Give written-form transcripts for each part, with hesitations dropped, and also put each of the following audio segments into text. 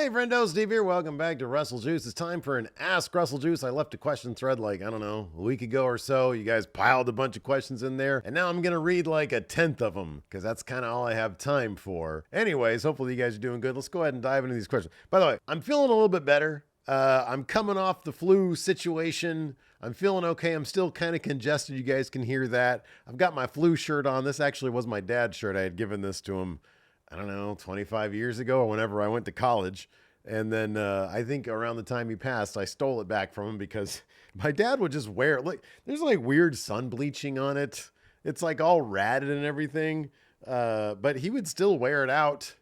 Hey friendo, Steve here. Welcome back to Wrestle Juice. It's time for an Ask Wrestle Juice. I left a question thread like, I don't know, a week ago or so. You guys piled a bunch of questions in there. And now I'm going to read like a 10th of them because that's kind of all I have time for. Anyways, hopefully you guys are doing good. Let's go ahead and dive into these questions. By the way, I'm feeling a little bit better. I'm coming off the flu situation. I'm feeling okay. I'm still kind of congested. You guys can hear that. I've got my flu shirt on. This actually was my dad's shirt. I had given this to him, I don't know, 25 years ago or whenever I went to college. And then I think around the time he passed, I stole it back from him because my dad would just wear it. Like, there's like weird sun bleaching on it. It's like all ratted and everything. But he would still wear it out.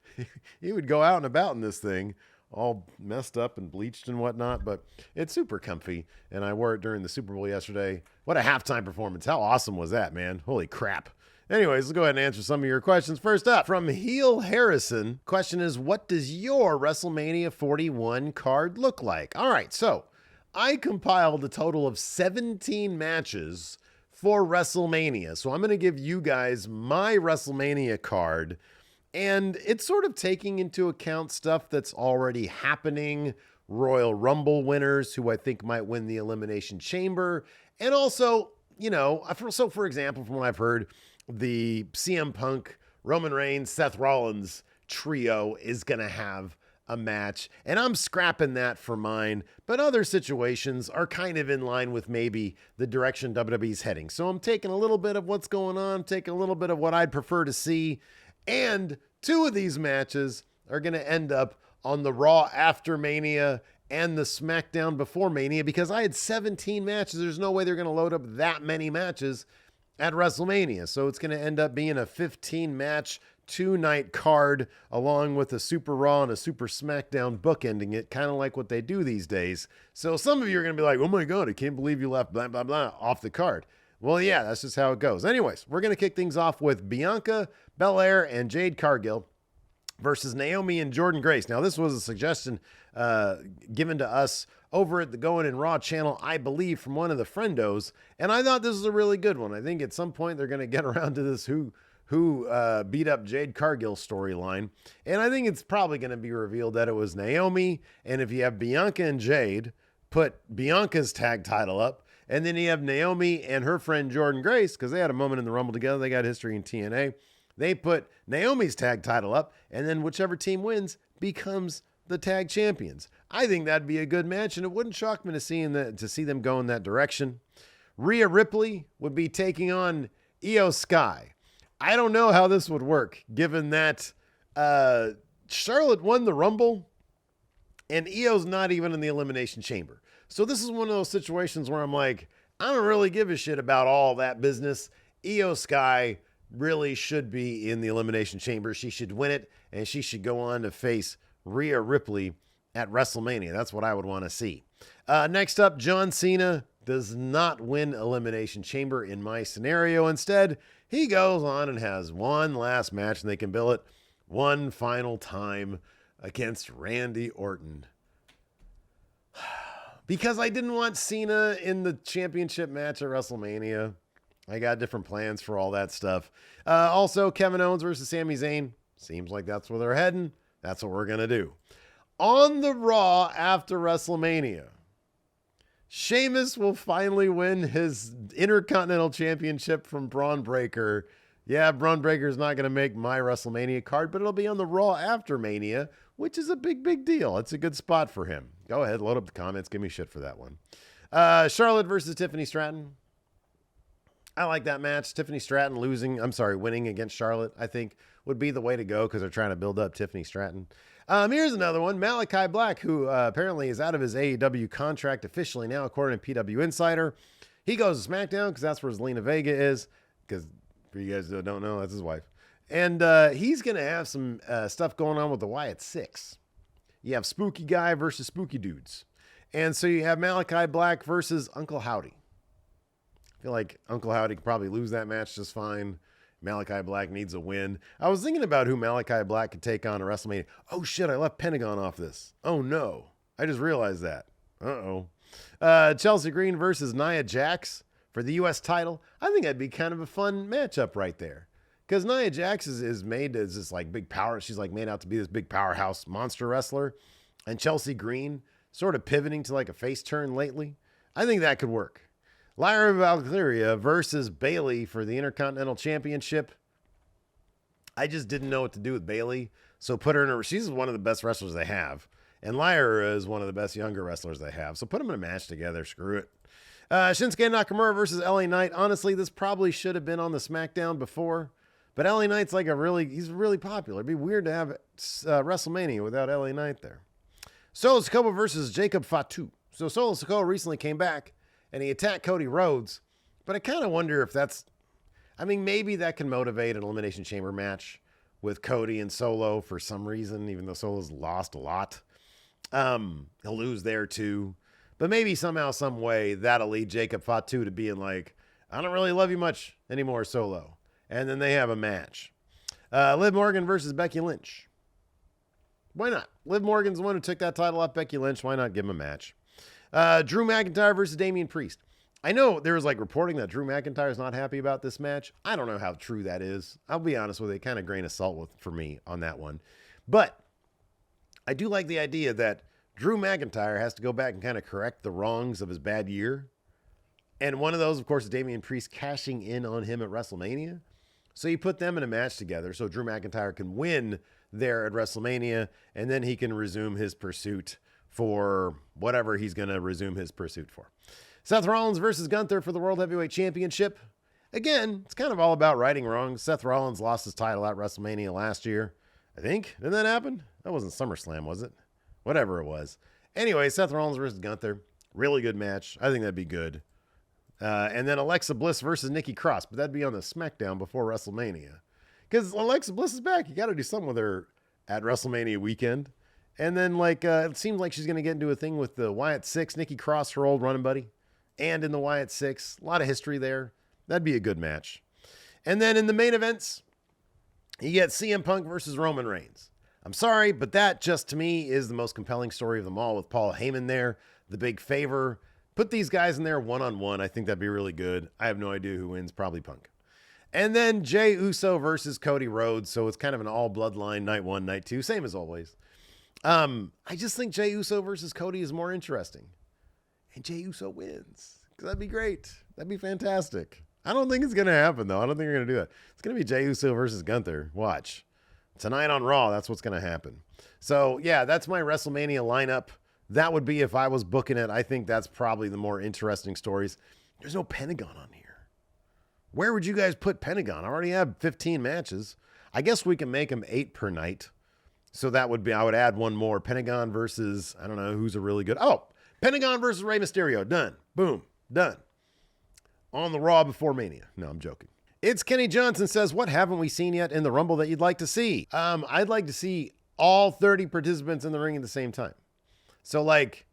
He would go out and about in this thing, all messed up and bleached and whatnot. But it's super comfy. And I wore it during the Super Bowl yesterday. What a halftime performance. How awesome was that, man? Holy crap. Anyways, let's go ahead and answer some of your questions. First up, from Heel Harrison, question is, what does your WrestleMania 41 card look like? All right, so I compiled a total of 17 matches for WrestleMania. So I'm going to give you guys my WrestleMania card, and it's sort of taking into account stuff that's already happening, Royal Rumble winners who I think might win the Elimination Chamber, and also, you know, so for example, from what I've heard, the CM Punk, Roman Reigns, Seth Rollins trio is going to have a match, and I'm scrapping that for mine, but other situations are kind of in line with maybe the direction WWE's heading. So I'm taking a little bit of what's going on, taking a little bit of what I'd prefer to see, and two of these matches are going to end up on the Raw after Mania and the SmackDown before Mania, because I had 17 matches. There's no way they're going to load up that many matches at WrestleMania. So it's going to end up being a 15-match, 2-night card, along with a Super Raw and a Super SmackDown bookending it, kind of like what they do these days. So some of you are going to be like, oh my God, I can't believe you left blah, blah, blah off the card. Well, yeah, that's just how it goes. Anyways, we're going to kick things off with Bianca Belair and Jade Cargill versus Naomi and Jordynne Grace. Now, this was a suggestion given to us over at the Going in Raw channel, I believe, from one of the friendos, and I thought this was a really good one. I think at some point they're going to get around to this who beat up Jade Cargill storyline, and I think it's probably going to be revealed that it was Naomi, and if you have Bianca and Jade, put Bianca's tag title up, and then you have Naomi and her friend Jordynne Grace, because they had a moment in the Rumble together, they got history in TNA, they put Naomi's tag title up, and then whichever team wins becomes the tag champions. I think that'd be a good match, and it wouldn't shock me to see them go in that direction. Rhea Ripley would be taking on Io Sky. I don't know how this would work, given that Charlotte won the Rumble, and Io's not even in the Elimination Chamber. So this is one of those situations where I'm like, I don't really give a shit about all that business. Io Sky really should be in the Elimination Chamber. She should win it, and she should go on to face Rhea Ripley at WrestleMania. That's what I would want to see. Next up, John Cena does not win Elimination Chamber in my scenario. Instead, he goes on and has one last match, and they can bill it one final time against Randy Orton. Because I didn't want Cena in the championship match at WrestleMania. I got different plans for all that stuff. Also, Kevin Owens versus Sami Zayn. Seems like that's where they're heading. That's what we're going to do. On the Raw after WrestleMania, Sheamus will finally win his Intercontinental Championship from Braun Breaker. Yeah, Braun Breaker is not going to make my WrestleMania card, but it'll be on the Raw after Mania, which is a big deal. It's a good spot for him. Go ahead, load up the comments. Give me shit for that one. Charlotte versus Tiffany Stratton. I like that match. Tiffany Stratton winning against Charlotte, I think, would be the way to go because they're trying to build up Tiffany Stratton. Here's another one. Malachi Black, who apparently is out of his AEW contract officially now, according to PW Insider. He goes to SmackDown because that's where Zelina Vega is, because for you guys that don't know, that's his wife. And he's going to have some stuff going on with the Wyatt Six. You have Spooky Guy versus Spooky Dudes. And so you have Malachi Black versus Uncle Howdy. I feel like Uncle Howdy could probably lose that match just fine. Malachi Black needs a win. I was thinking about who Malachi Black could take on at WrestleMania. Oh shit, I left Pentagon off this. Oh no. I just realized that. Uh-oh. Chelsea Green versus Nia Jax for the U.S. title. I think that'd be kind of a fun matchup right there. Because Nia Jax is made as this like big power. She's like made out to be this big powerhouse monster wrestler. and Chelsea Green sort of pivoting to like a face turn lately. I think that could work. Lyra Valkyria versus Bayley for the Intercontinental Championship. I just didn't know what to do with Bayley, so put her in she's one of the best wrestlers they have. And Lyra is one of the best younger wrestlers they have. So put them in a match together. Screw it. Shinsuke Nakamura versus LA Knight. Honestly, this probably should have been on the SmackDown before. But LA Knight's like he's really popular. It'd be weird to have WrestleMania without LA Knight there. Solo Sikoa versus Jacob Fatu. So Solo Sikoa recently came back and he attacked Cody Rhodes. But I kind of wonder if maybe that can motivate an Elimination Chamber match with Cody and Solo for some reason, even though Solo's lost a lot. He'll lose there too. But maybe somehow, some way, that'll lead Jacob Fatu to being like, I don't really love you much anymore, Solo. And then they have a match. Liv Morgan versus Becky Lynch. Why not? Liv Morgan's the one who took that title off Becky Lynch. Why not give him a match? Drew McIntyre versus Damian Priest. I know there was reporting that Drew McIntyre is not happy about this match. I don't know how true that is. I'll be honest with you, kind of grain of salt for me on that one. But I do like the idea that Drew McIntyre has to go back and kind of correct the wrongs of his bad year. And one of those, of course, is Damian Priest cashing in on him at WrestleMania. So you put them in a match together so Drew McIntyre can win there at WrestleMania, and then he can resume his pursuit for whatever he's going to resume his pursuit for. Seth Rollins versus Gunther for the World Heavyweight Championship. Again, it's kind of all about righting wrongs. Seth Rollins lost his title at WrestleMania last year. I think. Didn't that happen? That wasn't SummerSlam, was it? Whatever it was. Anyway, Seth Rollins versus Gunther. Really good match. I think that'd be good. And then Alexa Bliss versus Nikki Cross, but that'd be on the SmackDown before WrestleMania. Because Alexa Bliss is back. You got to do something with her at WrestleMania weekend. And then, it seems like she's going to get into a thing with the Wyatt Six, Nikki Cross, her old running buddy, and in the Wyatt Six. A lot of history there. That'd be a good match. And then in the main events, you get CM Punk versus Roman Reigns. I'm sorry, but that just to me is the most compelling story of them all with Paul Heyman there, the big favor. Put these guys in there one-on-one. I think that'd be really good. I have no idea who wins. Probably Punk. And then Jey Uso versus Cody Rhodes. So it's kind of an all bloodline night one, night two. Same as always. I just think Jey Uso versus Cody is more interesting. And Jey Uso wins. Because that'd be great. That'd be fantastic. I don't think it's going to happen, though. I don't think they're going to do it. It's going to be Jey Uso versus Gunther. Watch. Tonight on Raw, that's what's going to happen. So, yeah, that's my WrestleMania lineup. That would be if I was booking it. I think that's probably the more interesting stories. There's no Pentagon on here. Where would you guys put Pentagon? I already have 15 matches. I guess we can make them 8 per night. So that would be, I would add one more. Pentagon versus, I don't know, who's a really good. Oh, Pentagon versus Rey Mysterio. Done. Boom. Done. On the Raw before Mania. No, I'm joking. It's Kenny Johnson says, what haven't we seen yet in the Rumble that you'd like to see? I'd like to see all 30 participants in the ring at the same time. So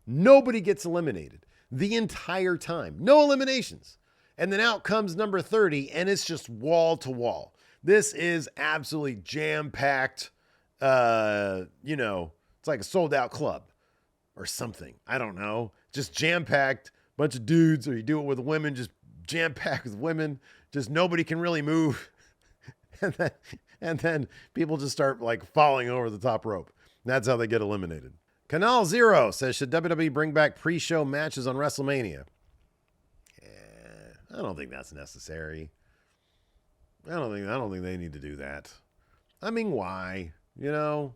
nobody gets eliminated the entire time. No eliminations. And then out comes number 30 and it's just wall to wall. This is absolutely jam-packed. It's like a sold out club or something. I don't know. Just jam-packed. Bunch of dudes, or you do it with women, just jam-packed with women. Just nobody can really move. and then people just start falling over the top rope. That's how they get eliminated. Canal Zero says, should WWE bring back pre-show matches on WrestleMania? I don't think that's necessary. I don't think they need to do that. I mean, why? Man,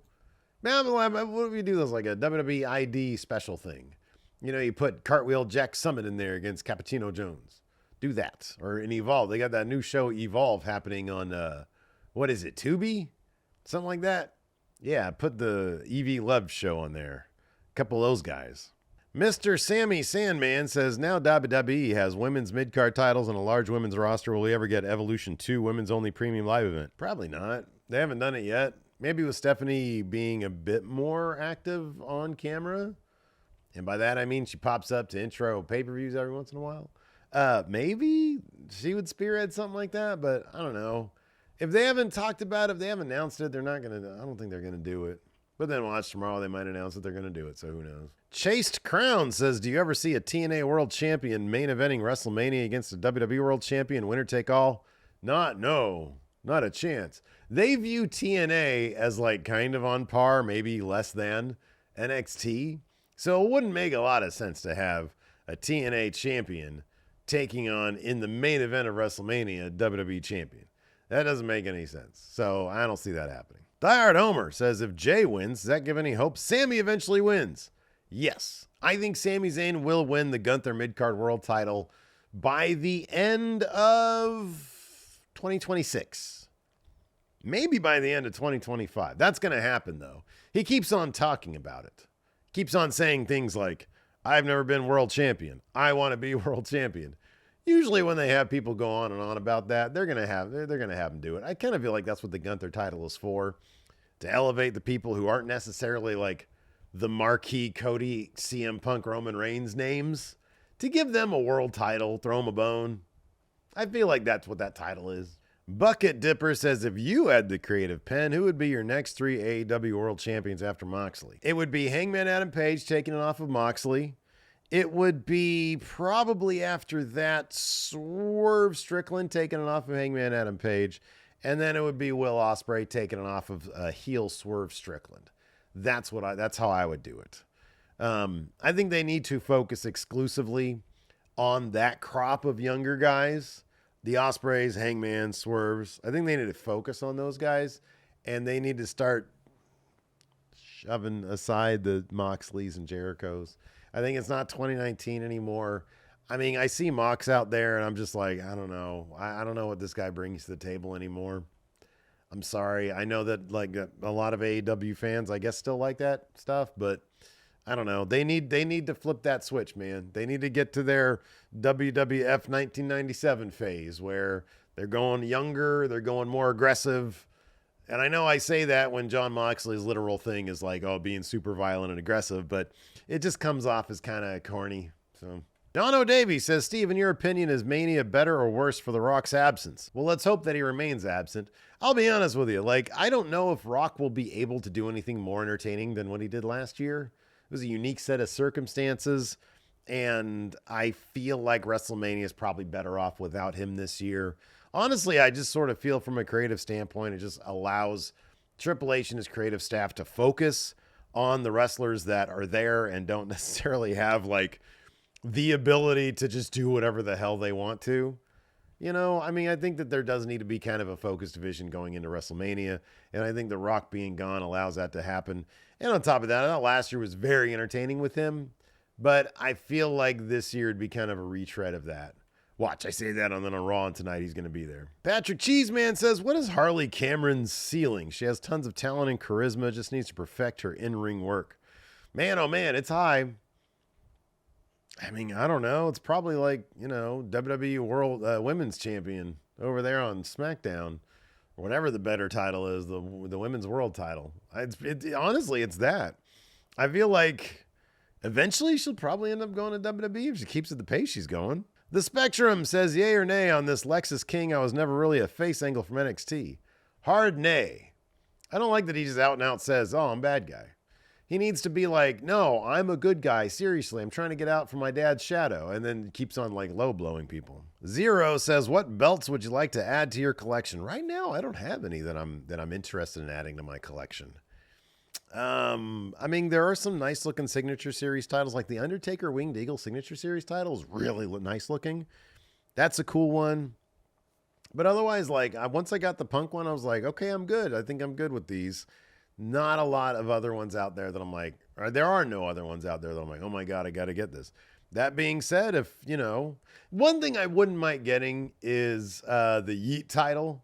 what if you do this like a WWE ID special thing? You put Cartwheel Jack Summit in there against Cappuccino Jones. Do that. Or in Evolve. They got that new show Evolve happening on, what is it, Tubi? Something like that. Yeah, put the EV Love show on there. A couple of those guys. Mr. Sammy Sandman says, now WWE has women's mid-card titles and a large women's roster. Will we ever get Evolution 2 women's only premium live event? Probably not. They haven't done it yet. Maybe with Stephanie being a bit more active on camera. And by that, I mean she pops up to intro pay-per-views every once in a while. Maybe she would spearhead something like that, but I don't know. If they haven't talked about it, if they haven't announced it, I don't think they're going to do it. But then watch tomorrow, they might announce that they're going to do it, so who knows. Chased Crown says, do you ever see a TNA World Champion main eventing WrestleMania against a WWE World Champion, winner take all? Not a chance. They view TNA as kind of on par, maybe less than, NXT. So it wouldn't make a lot of sense to have a TNA champion taking on, in the main event of WrestleMania, a WWE champion. That doesn't make any sense. So I don't see that happening. Diehard Homer says, if Jay wins, does that give any hope Sammy eventually wins? Yes. I think Sami Zayn will win the Gunther Midcard World title by the end of 2026. Maybe by the end of 2025. That's going to happen, though. He keeps on talking about it. Keeps on saying things like, I've never been world champion. I want to be world champion. Usually when they have people go on and on about that, they're going to have them do it. I kind of feel like that's what the Gunther title is for, to elevate the people who aren't necessarily like the marquee Cody, CM Punk, Roman Reigns names, to give them a world title, throw them a bone. I feel like that's what that title is. Bucket Dipper says, if you had the creative pen, who would be your next 3 AEW World Champions after Moxley? It would be Hangman Adam Page taking it off of Moxley. It would be probably after that Swerve Strickland taking it off of Hangman Adam Page. And then it would be Will Ospreay taking it off of heel Swerve Strickland. That's how I would do it. I think they need to focus exclusively on that crop of younger guys. The Ospreays, Hangman, Swerves. I think they need to focus on those guys, and they need to start shoving aside the Moxleys and Jerichos. I think it's not 2019 anymore. I mean, I see Mox out there, and I'm just like, I don't know. I don't know what this guy brings to the table anymore. I'm sorry. I know that like a lot of AEW fans, I guess, still like that stuff, but I don't know. They need to flip that switch, man. They need to get to their WWF 1997 phase where they're going younger, they're going more aggressive. And I know I say that when Jon Moxley's literal thing is like, oh, being super violent and aggressive, but it just comes off as kind of corny. So Don O'Davy says, Steve, in your opinion, is Mania better or worse for The Rock's absence? Well, let's hope that he remains absent. I'll be honest with you. Like, I don't know if Rock will be able to do anything more entertaining than what he did last year. It was a unique set of circumstances, and I feel like WrestleMania is probably better off without him this year. Honestly, I just sort of feel from a creative standpoint, it just allows Triple H and his creative staff to focus on the wrestlers that are there and don't necessarily have like the ability to just do whatever the hell they want to. You know, I mean, I think that there does need to be kind of a focused vision going into WrestleMania, and I think The Rock being gone allows that to happen. And on top of that, I thought last year was very entertaining with him, but I feel like this year would be kind of a retread of that. Watch, I say that, and then on Raw and tonight he's going to be there. Patrick Cheeseman says, what is Harley Cameron's ceiling? She has tons of talent and charisma, just needs to perfect her in-ring work. Man, oh man, it's high. I mean, I don't know. It's probably like, you know, WWE World Women's Champion over there on SmackDown, or whatever the better title is, the Women's World title. Honestly, it's that. I feel like eventually she'll probably end up going to WWE if she keeps at the pace she's going. The Spectrum says, yay or nay on this Lexus King. I was never really a face angle from NXT. Hard nay. I don't like that he just out and out says, oh, I'm a bad guy. He needs to be like, no, I'm a good guy. Seriously, I'm trying to get out from my dad's shadow. And then keeps on like low blowing people. Zero says, what belts would you like to add to your collection? Right now, I don't have any that I'm interested in adding to my collection. I mean, there are some nice looking Signature Series titles, like the Undertaker Winged Eagle Signature Series title is really nice looking. That's a cool one. But otherwise, like once I got the Punk one, I was like, okay, I'm good. I think I'm good with these. Not a lot of other ones out there that I'm like, or there are no other ones out there that I'm like, oh my God, I got to get this. That being said, if, you know, one thing I wouldn't mind getting is the Yeet title.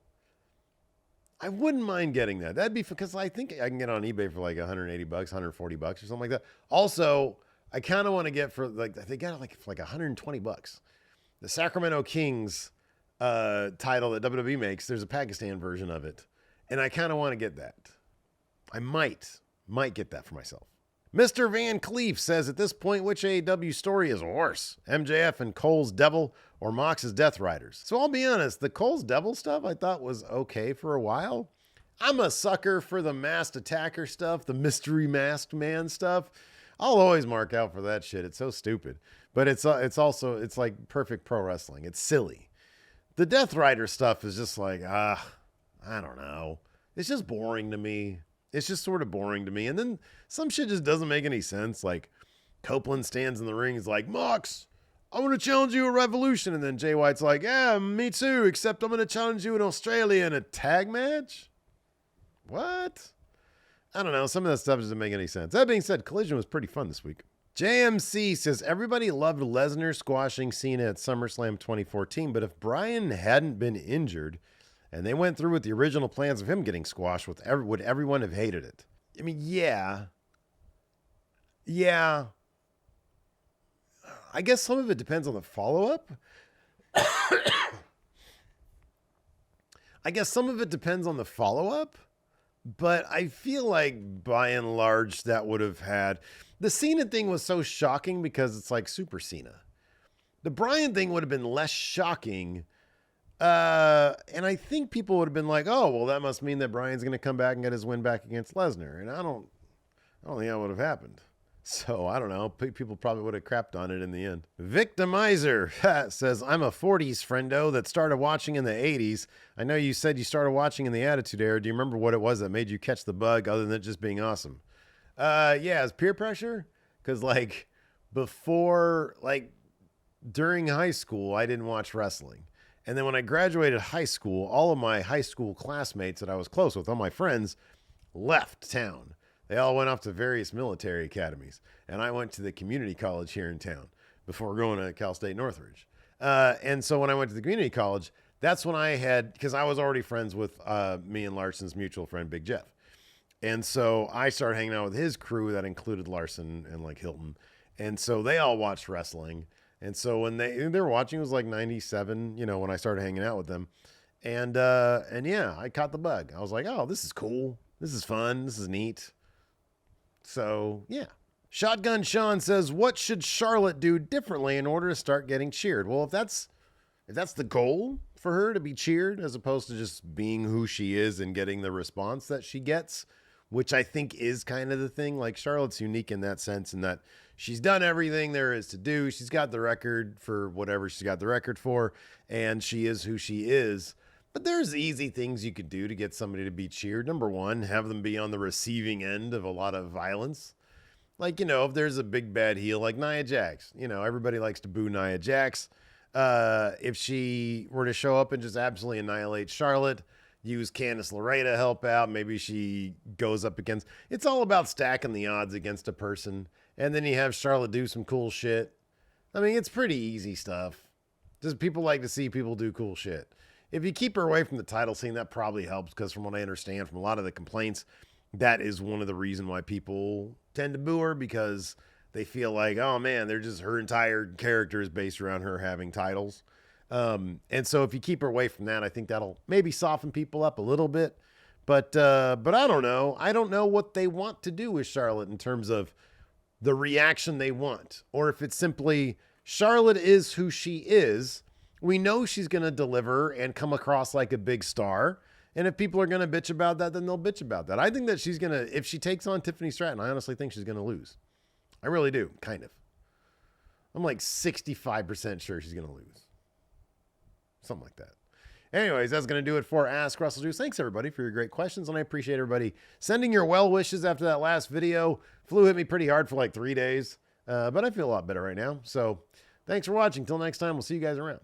I wouldn't mind getting that. That'd be because I think I can get on eBay for like $180, $140 or something like that. Also, I kind of want to get for like, they got it like for like $120. The Sacramento Kings title that WWE makes, there's a Pakistan version of it. And I kind of want to get that. I might get that for myself. Mr. Van Cleef says, at this point, which AEW story is worse? MJF and Cole's Devil or Mox's Death Riders? So I'll be honest, the Cole's Devil stuff I thought was okay for a while. I'm a sucker for the masked attacker stuff, the mystery masked man stuff. I'll always mark out for that shit. It's so stupid. But it's like perfect pro wrestling. It's silly. The Death Rider stuff is just like, I don't know. It's just boring to me. It's just sort of boring to me. And then some shit just doesn't make any sense. Like Copeland stands in the ring, he's like, Mox, I want to challenge you at Revolution. And then Jay White's like, yeah, me too, except I'm going to challenge you in Australia in a tag match. What? I don't know. Some of that stuff doesn't make any sense. That being said, Collision was pretty fun this week. JMC says, everybody loved Lesnar squashing Cena at SummerSlam 2014, but if Bryan hadn't been injured and they went through with the original plans of him getting squashed, would everyone have hated it? I mean, yeah. Yeah. I guess some of it depends on the follow-up. But I feel like by and large that would have had... The Cena thing was so shocking because it's like Super Cena. The Bryan thing would have been less shocking. And I think people would have been like, oh, well, that must mean that Bryan's going to come back and get his win back against Lesnar. And I don't think that would have happened. So I don't know. People probably would have crapped on it in the end. Victimizer says, I'm a 40s friendo that started watching in the 80s. I know you said you started watching in the Attitude Era. Do you remember what it was that made you catch the bug other than it just being awesome? Yeah, it's peer pressure. Because like before, like during high school, I didn't watch wrestling. And then when I graduated high school, all of my high school classmates that I was close with, all my friends, left town. They all went off to various military academies, and I went to the community college here in town before going to Cal State Northridge. And so when I went to the community college, that's when I had, because I was already friends with me and Larson's mutual friend, Big Jeff. And so I started hanging out with his crew that included Larson and like Hilton. And so they all watched wrestling. And so when they were watching, it was like 97, you know, when I started hanging out with them. And yeah, I caught the bug. I was like, oh, this is cool. This is fun. This is neat. So, yeah. Shotgun Sean says, what should Charlotte do differently in order to start getting cheered? Well, if that's the goal for her to be cheered as opposed to just being who she is and getting the response that she gets, which I think is kind of the thing. Like Charlotte's unique in that sense in that she's done everything there is to do. She's got the record for whatever she's got the record for, and she is who she is. But there's easy things you could do to get somebody to be cheered. Number one, have them be on the receiving end of a lot of violence. Like, you know, if there's a big bad heel like Nia Jax, you know, everybody likes to boo Nia Jax. If she were to show up and just absolutely annihilate Charlotte, use Candice LeRae to help out, maybe she goes up against... It's all about stacking the odds against a person. And then you have Charlotte do some cool shit. I mean, it's pretty easy stuff. Just people like to see people do cool shit. If you keep her away from the title scene, that probably helps because from what I understand from a lot of the complaints, that is one of the reasons why people tend to boo her because they feel like, oh man, they're just her entire character is based around her having titles. And so if you keep her away from that, I think that'll maybe soften people up a little bit. But I don't know. I don't know what they want to do with Charlotte in terms of the reaction they want. Or if it's simply Charlotte is who she is. We know she's going to deliver and come across like a big star. And if people are going to bitch about that, then they'll bitch about that. I think that she's going to, if she takes on Tiffany Stratton, I honestly think she's going to lose. I really do, kind of. I'm like 65% sure she's going to lose. Something like that. Anyways, that's going to do it for Ask Russell Juice. Thanks, everybody, for your great questions. And I appreciate everybody sending your well wishes after that last video. Flu hit me pretty hard for like 3 days. But I feel a lot better right now. So thanks for watching. Till next time, we'll see you guys around.